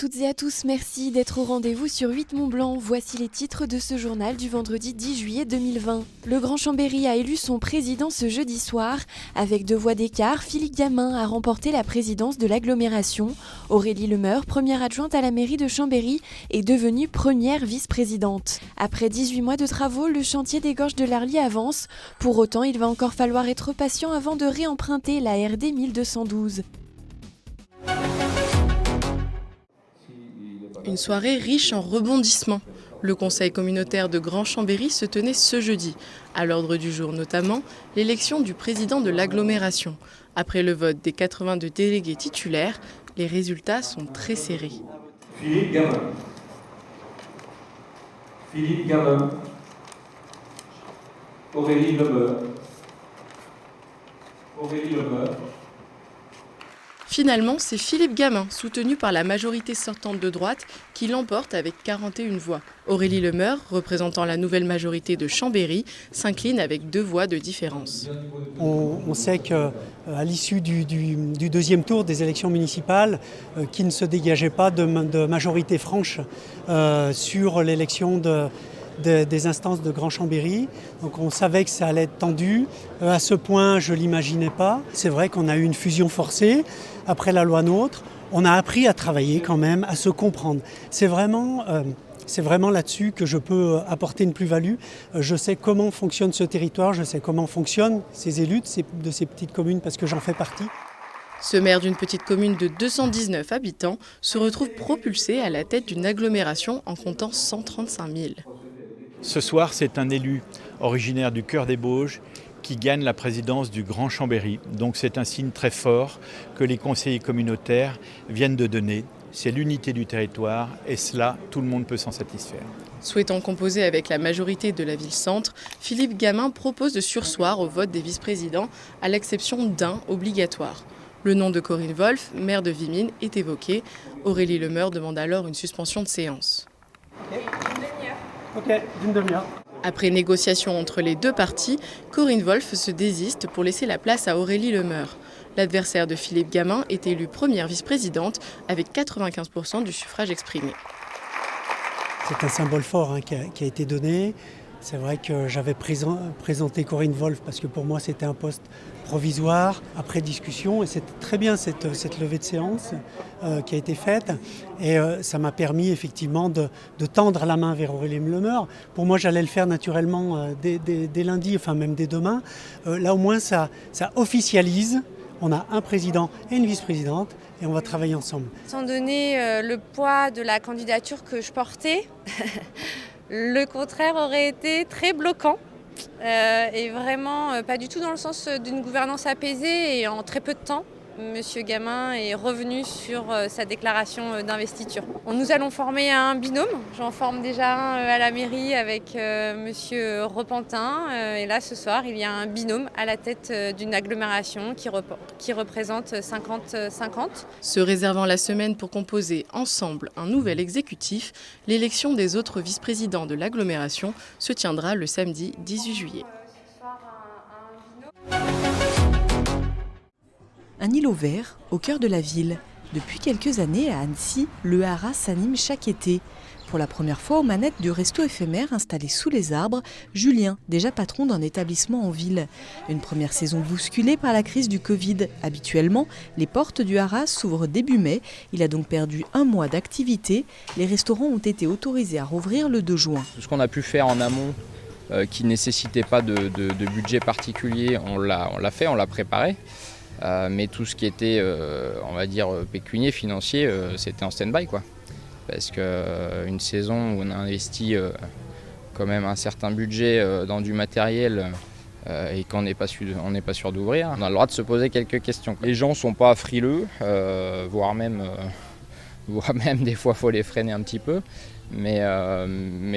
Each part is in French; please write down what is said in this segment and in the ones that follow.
toutes et à tous, merci d'être au rendez-vous sur 8 Mont-Blanc. Voici les titres de ce journal du vendredi 10 juillet 2020. Le Grand Chambéry a élu son président ce jeudi soir. Avec 2 voix d'écart, Philippe Gamin a remporté la présidence de l'agglomération. Aurélie Lemeur, première adjointe à la mairie de Chambéry, est devenue première vice-présidente. Après 18 mois de travaux, le chantier des Gorges de l'Arly avance. Pour autant, il va encore falloir être patient avant de réemprunter la RD 1212. Une soirée riche en rebondissements. Le conseil communautaire de Grand Chambéry se tenait ce jeudi. À l'ordre du jour notamment, l'élection du président de l'agglomération. Après le vote des 82 délégués titulaires, les résultats sont très serrés. Philippe Gamin. Philippe Gamin. Aurélie Lemeur. Aurélie Lemeur. Finalement, c'est Philippe Gamin, soutenu par la majorité sortante de droite, qui l'emporte avec 41 voix. Aurélie Lemeur, représentant la nouvelle majorité de Chambéry, s'incline avec 2 voix de différence. On sait qu'à l'issue du deuxième tour des élections municipales, qu'il ne se dégageait pas de majorité franche sur l'élection des instances de Grand Chambéry. Donc on savait que ça allait être tendu. À ce point, je ne l'imaginais pas. C'est vrai qu'on a eu une fusion forcée après la loi NOTRe. On a appris à travailler quand même, à se comprendre. C'est vraiment là-dessus que je peux apporter une plus-value. Je sais comment fonctionne ce territoire, je sais comment fonctionnent ces élus de ces petites communes parce que j'en fais partie. Ce maire d'une petite commune de 219 habitants se retrouve propulsé à la tête d'une agglomération en comptant 135 000. Ce soir, c'est un élu originaire du cœur des Bauges qui gagne la présidence du Grand Chambéry. Donc c'est un signe très fort que les conseillers communautaires viennent de donner. C'est l'unité du territoire et cela, tout le monde peut s'en satisfaire. Souhaitant composer avec la majorité de la ville-centre, Philippe Gamin propose de surseoir au vote des vice-présidents à l'exception d'un obligatoire. Le nom de Corinne Wolf, maire de Vimines, est évoqué. Aurélie Lemeur demande alors une suspension de séance. Ok, d'une demi-heure. Après négociation entre les 2 parties, Corinne Wolf se désiste pour laisser la place à Aurélie Lemeur. L'adversaire de Philippe Gamin est élu première vice-présidente avec 95% du suffrage exprimé. C'est un symbole fort qui a été donné. C'est vrai que j'avais présenté Corinne Wolf parce que pour moi c'était un poste provisoire, après discussion, et c'était très bien cette levée de séance qui a été faite. Et ça m'a permis effectivement de tendre la main vers Aurélie Lemeur. Pour moi j'allais le faire naturellement dès lundi, enfin même dès demain. Là au moins ça officialise. On a un président et une vice-présidente et on va travailler ensemble. Sans donner le poids de la candidature que je portais, le contraire aurait été très bloquant et vraiment pas du tout dans le sens d'une gouvernance apaisée et en très peu de temps. Monsieur Gamin est revenu sur sa déclaration d'investiture. Nous allons former un binôme. J'en forme déjà un à la mairie avec Monsieur Repentin. Et là, ce soir, il y a un binôme à la tête d'une agglomération qui représente 50-50. Se réservant la semaine pour composer ensemble un nouvel exécutif, l'élection des autres vice-présidents de l'agglomération se tiendra le samedi 18 juillet. Un îlot vert au cœur de la ville. Depuis quelques années, à Annecy, le haras s'anime chaque été. Pour la première fois aux manettes du resto éphémère installé sous les arbres, Julien, déjà patron d'un établissement en ville. Une première saison bousculée par la crise du Covid. Habituellement, les portes du haras s'ouvrent début mai. Il a donc perdu 1 mois d'activité. Les restaurants ont été autorisés à rouvrir le 2 juin. Tout ce qu'on a pu faire en amont, qui ne nécessitait pas de budget particulier, on l'a fait, on l'a préparé. Mais tout ce qui était, on va dire, pécunier, financier, c'était en stand-by, quoi. Parce qu'une saison où on a investi quand même un certain budget dans du matériel et qu'on n'est pas sûr d'ouvrir, on a le droit de se poser quelques questions. Les gens ne sont pas frileux, voire même des fois il faut les freiner un petit peu. Mais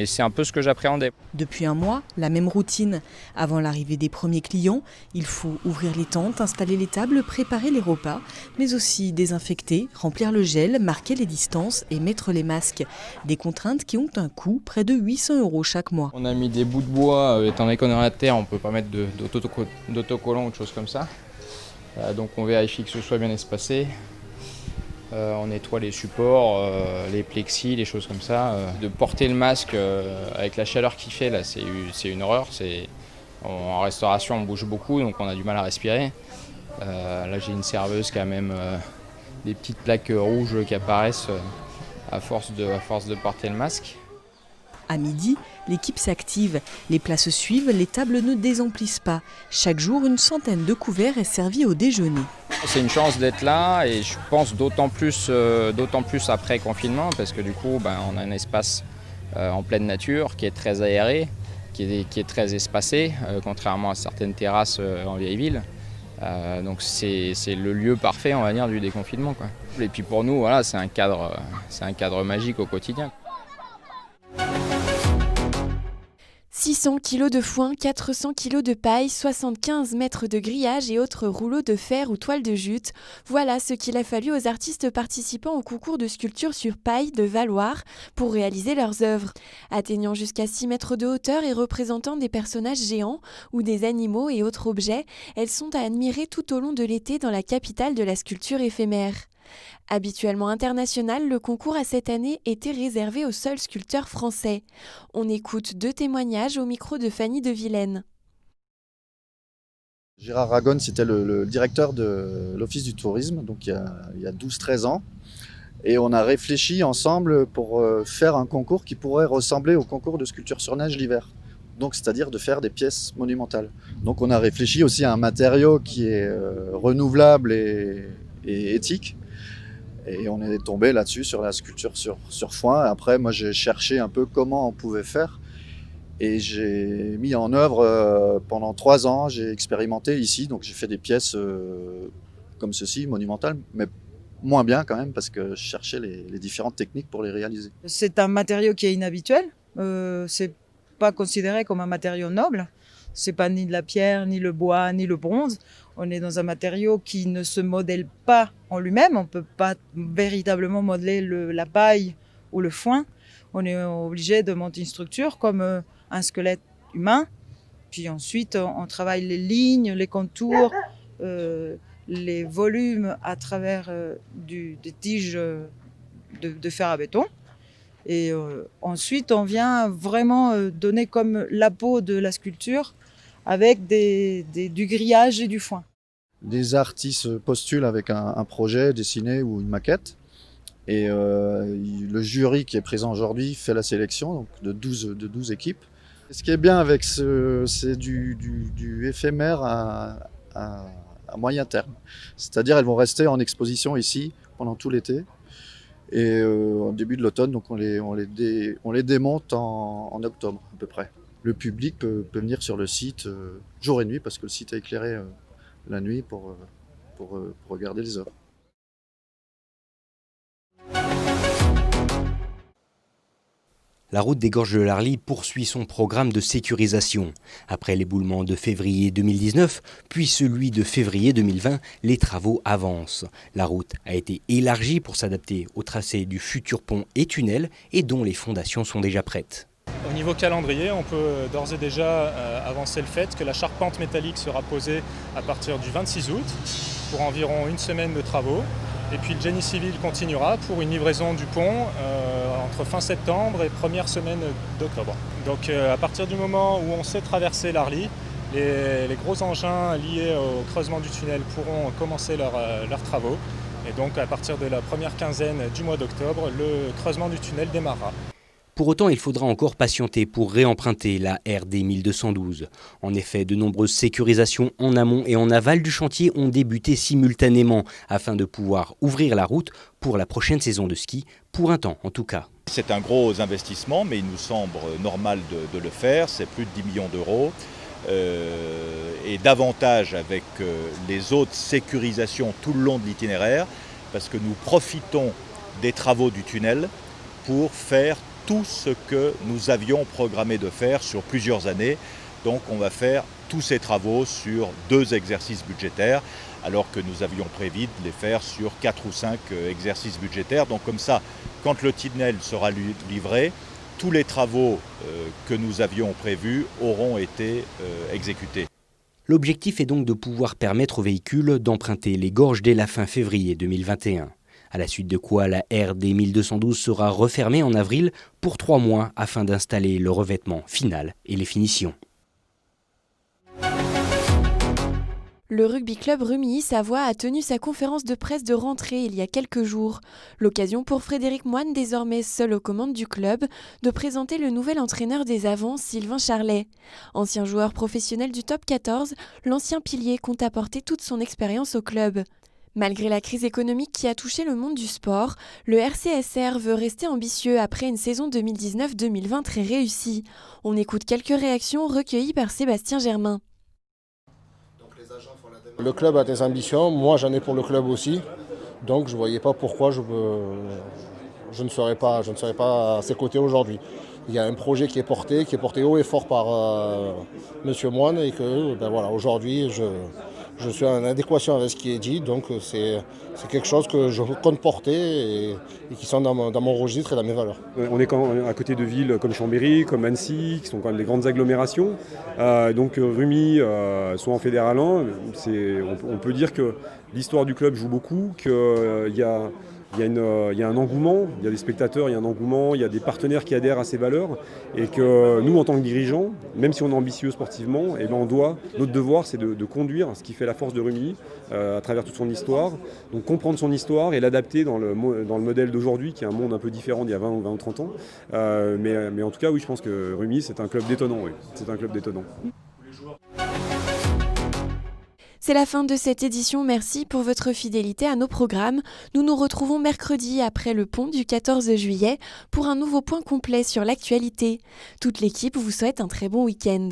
c'est un peu ce que j'appréhendais. Depuis 1 mois, la même routine. Avant l'arrivée des premiers clients, il faut ouvrir les tentes, installer les tables, préparer les repas, mais aussi désinfecter, remplir le gel, marquer les distances et mettre les masques. Des contraintes qui ont un coût, près de 800 € chaque mois. On a mis des bouts de bois, étant donné qu'on est à la terre, on ne peut pas mettre d'autocollants ou de choses comme ça. Donc on vérifie que ce soit bien espacé. On nettoie les supports, les plexis, les choses comme ça. De porter le masque avec la chaleur qu'il fait, là, c'est une horreur. En restauration, on bouge beaucoup, donc on a du mal à respirer. Là, j'ai une serveuse qui a même des petites plaques rouges qui apparaissent à force de porter le masque. À midi, l'équipe s'active. Les plats se suivent, les tables ne désemplissent pas. Chaque jour, une centaine de couverts est servi au déjeuner. C'est une chance d'être là et je pense d'autant plus après confinement parce que du coup, on a un espace en pleine nature qui est très aéré, qui est très espacé, contrairement à certaines terrasses en vieille ville. Donc c'est le lieu parfait, on va dire, du déconfinement, quoi. Et puis pour nous, voilà, c'est un cadre magique au quotidien. 600 kg de foin, 400 kg de paille, 75 mètres de grillage et autres rouleaux de fer ou toiles de jute. Voilà ce qu'il a fallu aux artistes participant au concours de sculpture sur paille de Valloire pour réaliser leurs œuvres. Atteignant jusqu'à 6 mètres de hauteur et représentant des personnages géants ou des animaux et autres objets, elles sont à admirer tout au long de l'été dans la capitale de la sculpture éphémère. Habituellement international, le concours a cette année été réservé aux seuls sculpteurs français. On écoute 2 témoignages au micro de Fanny de Vilaine. Gérard Ragone, c'était le directeur de l'Office du tourisme, donc il y a 12-13 ans. Et on a réfléchi ensemble pour faire un concours qui pourrait ressembler au concours de sculpture sur neige l'hiver. Donc, c'est-à-dire de faire des pièces monumentales. Donc on a réfléchi aussi à un matériau qui est renouvelable et éthique. Et on est tombé là-dessus sur la sculpture sur foin. Après, moi, j'ai cherché un peu comment on pouvait faire. Et j'ai mis en œuvre pendant 3 ans. J'ai expérimenté ici. Donc, j'ai fait des pièces comme ceci, monumentales, mais moins bien quand même, parce que je cherchais les différentes techniques pour les réaliser. C'est un matériau qui est inhabituel. C'est pas considéré comme un matériau noble. C'est pas ni de la pierre, ni le bois, ni le bronze. On est dans un matériau qui ne se modèle pas en lui-même. On ne peut pas véritablement modeler la paille ou le foin. On est obligé de monter une structure comme un squelette humain. Puis ensuite, on travaille les lignes, les contours, les volumes à travers des tiges de fer à béton. Et ensuite, on vient vraiment donner comme la peau de la sculpture avec du grillage et du foin. Des artistes postulent avec un projet dessiné ou une maquette. Et le jury qui est présent aujourd'hui fait la sélection donc de 12 équipes. Et ce qui est bien avec c'est du éphémère à moyen terme. C'est-à-dire elles vont rester en exposition ici pendant tout l'été. Et au début de l'automne, donc on les démonte en octobre à peu près. Le public peut venir sur le site jour et nuit parce que le site est éclairé la nuit pour regarder les œuvres. La route des Gorges de l'Arly poursuit son programme de sécurisation. Après l'éboulement de février 2019, puis celui de février 2020, les travaux avancent. La route a été élargie pour s'adapter au tracé du futur pont et tunnel et dont les fondations sont déjà prêtes. Au niveau calendrier, on peut d'ores et déjà avancer le fait que la charpente métallique sera posée à partir du 26 août pour environ 1 semaine de travaux. Et puis le génie civil continuera pour une livraison du pont entre fin septembre et première semaine d'octobre. Donc à partir du moment où on sait traverser l'Arly, les gros engins liés au creusement du tunnel pourront commencer leurs travaux. Et donc à partir de la première quinzaine du mois d'octobre, le creusement du tunnel démarrera. Pour autant, il faudra encore patienter pour réemprunter la RD 1212. En effet, de nombreuses sécurisations en amont et en aval du chantier ont débuté simultanément afin de pouvoir ouvrir la route pour la prochaine saison de ski, pour un temps en tout cas. C'est un gros investissement, mais il nous semble normal de le faire. C'est plus de 10 millions d'euros. Et davantage avec les autres sécurisations tout le long de l'itinéraire, parce que nous profitons des travaux du tunnel pour faire tout ce que nous avions programmé de faire sur plusieurs années. Donc on va faire tous ces travaux sur 2 exercices budgétaires, alors que nous avions prévu de les faire sur 4 ou 5 exercices budgétaires. Donc comme ça, quand le tunnel sera livré, tous les travaux que nous avions prévus auront été exécutés. L'objectif est donc de pouvoir permettre aux véhicules d'emprunter les gorges dès la fin février 2021. À la suite de quoi la RD 1212 sera refermée en avril pour 3 mois afin d'installer le revêtement final et les finitions. Le rugby club Rumilly-Savoie a tenu sa conférence de presse de rentrée il y a quelques jours. L'occasion pour Frédéric Moine, désormais seul aux commandes du club, de présenter le nouvel entraîneur des avants, Sylvain Charlet. Ancien joueur professionnel du top 14, l'ancien pilier compte apporter toute son expérience au club. Malgré la crise économique qui a touché le monde du sport, le RCSR veut rester ambitieux après une saison 2019-2020 très réussie. On écoute quelques réactions recueillies par Sébastien Germain. Le club a des ambitions, moi j'en ai pour le club aussi, donc je ne voyais pas pourquoi je ne serais pas à ses côtés aujourd'hui. Il y a un projet qui est porté haut et fort par Monsieur Moine et que aujourd'hui je suis en adéquation avec ce qui est dit, donc c'est quelque chose que je compte porter et qui sont dans mon registre et dans mes valeurs. On est à côté de villes comme Chambéry, comme Annecy, qui sont quand même des grandes agglomérations. Donc Rumilly, soit en fédéral 1, on peut dire que l'histoire du club joue beaucoup, qu'il y a un engouement, il y a des spectateurs, il y a un engouement, il y a des partenaires qui adhèrent à ces valeurs et que nous, en tant que dirigeants, même si on est ambitieux sportivement, notre devoir, c'est de conduire ce qui fait la force de Rumilly à travers toute son histoire. Donc comprendre son histoire et l'adapter dans le modèle d'aujourd'hui, qui est un monde un peu différent d'il y a 20 ou 30 ans. Mais en tout cas, oui, je pense que Rumilly, c'est un club détonnant. Oui. C'est un club détonnant. C'est la fin de cette édition, merci pour votre fidélité à nos programmes. Nous nous retrouvons mercredi après le pont du 14 juillet pour un nouveau point complet sur l'actualité. Toute l'équipe vous souhaite un très bon week-end.